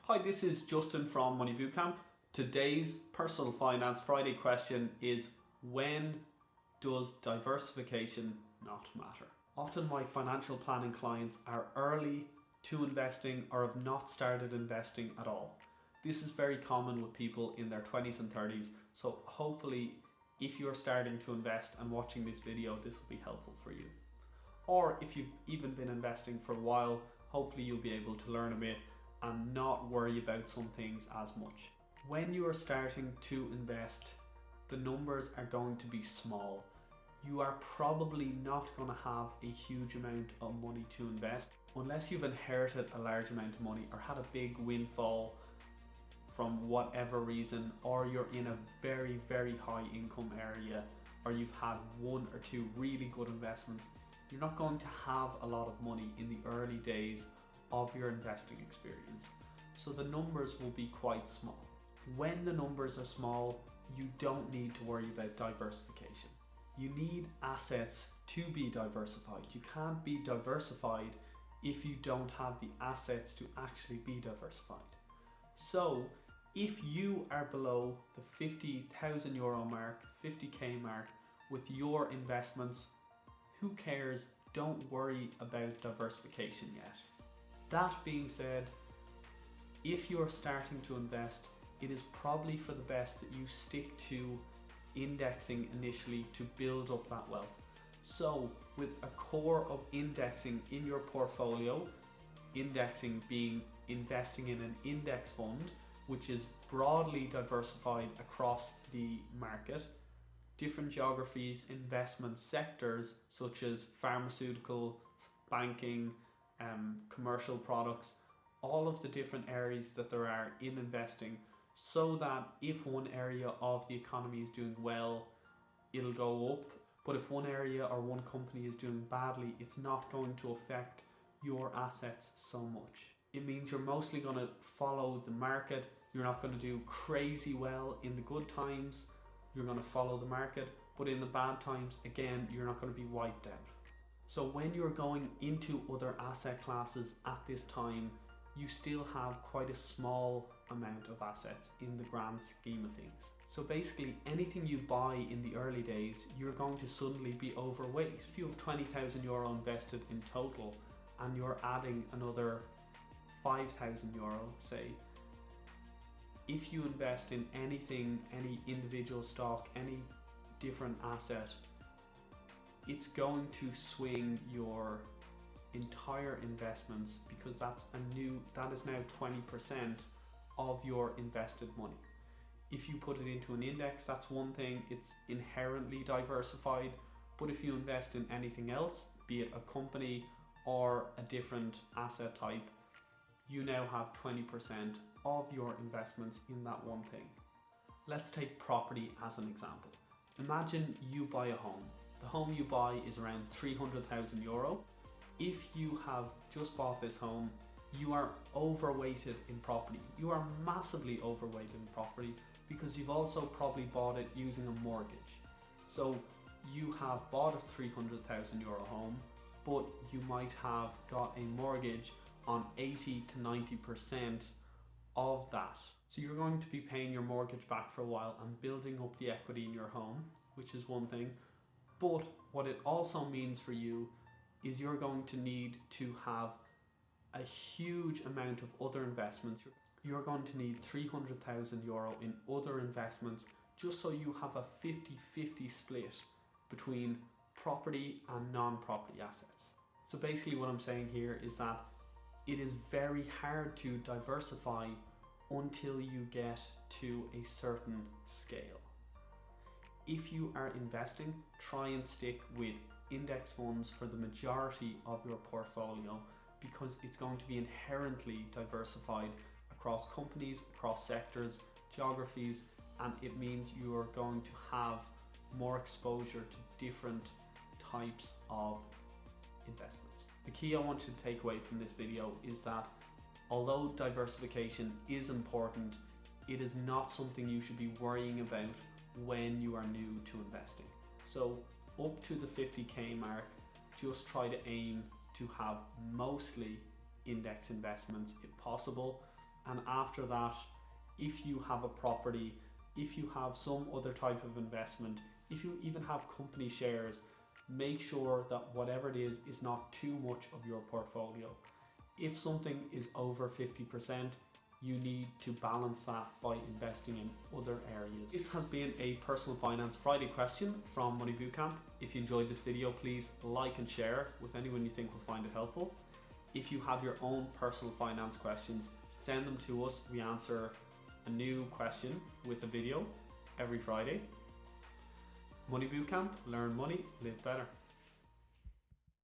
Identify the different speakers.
Speaker 1: Hi, this is Justin from Money Bootcamp. Today's Personal Finance Friday question is, when does diversification not matter? Often my financial planning clients are early to investing or have not started investing at all. This is very common with people in their 20s and 30s, so hopefully if you're starting to invest and watching this video, this will be helpful for you. Or if you've even been investing for a while, hopefully you'll be able to learn a bit and not worry about some things as much. When you are starting to invest, the numbers are going to be small. You are probably not going to have a huge amount of money to invest unless you've inherited a large amount of money or had a big windfall from whatever reason, or you're in a very, very high income area, or you've had one or two really good investments. You're not going to have a lot of money in the early days of your investing experience. So the numbers will be quite small. When the numbers are small, you don't need to worry about diversification. You need assets to be diversified. You can't be diversified if you don't have the assets to actually be diversified. So if you are below the €50,000 mark, 50k mark with your investments, who cares? Don't worry about diversification yet. That being said, if you're starting to invest, it is probably for the best that you stick to indexing initially to build up that wealth. So with a core of indexing in your portfolio, indexing being investing in an index fund, which is broadly diversified across the market, different geographies, investment sectors such as pharmaceutical, banking, commercial products, all of the different areas that there are in investing, so that if one area of the economy is doing well, it'll go up. But if one area or one company is doing badly, it's not going to affect your assets so much. It means you're mostly going to follow the market. You're not going to do crazy well in the good times. You're going to follow the market, but in the bad times, again, you're not going to be wiped out. So when you're going into other asset classes at this time, you still have quite a small amount of assets in the grand scheme of things. So basically anything you buy in the early days, you're going to suddenly be overweight. If you have €20,000 invested in total and you're adding another €5,000, say, if you invest in anything, any individual stock, any different asset, it's going to swing your entire investments, because that is now 20% of your invested money. If you put it into an index, that's one thing, it's inherently diversified. But if you invest in anything else, be it a company or a different asset type, you now have 20% of your investments in that one thing. Let's take property as an example. Imagine you buy a home. The home you buy is around €300,000. If you have just bought this home, you are overweighted in property. You are massively overweighted in property because you've also probably bought it using a mortgage. So you have bought a €300,000 home, but you might have got a mortgage on 80 to 90% of that. So you're going to be paying your mortgage back for a while and building up the equity in your home, which is one thing. But what it also means for you is you're going to need to have a huge amount of other investments. You're going to need €300,000 in other investments just so you have a 50-50 split between property and non-property assets. So basically what I'm saying here is that it is very hard to diversify until you get to a certain scale. If you are investing, try and stick with index funds for the majority of your portfolio, because it's going to be inherently diversified across companies, across sectors, geographies, and it means you are going to have more exposure to different types of investments. The key I want you to take away from this video is that although diversification is important, it is not something you should be worrying about when you are new to investing. So up to the 50k mark, just try to aim to have mostly index investments if possible, And after that, if you have a property, if you have some other type of investment, if you even have company shares, make sure that whatever it is not too much of your portfolio. If something is over 50%, you need to balance that by investing in other areas. This has been a Personal Finance Friday question from Money Bootcamp. If you enjoyed this video, please like and share with anyone you think will find it helpful. If you have your own personal finance questions, send them to us. We answer a new question with a video every Friday. Money Bootcamp, learn money, live better.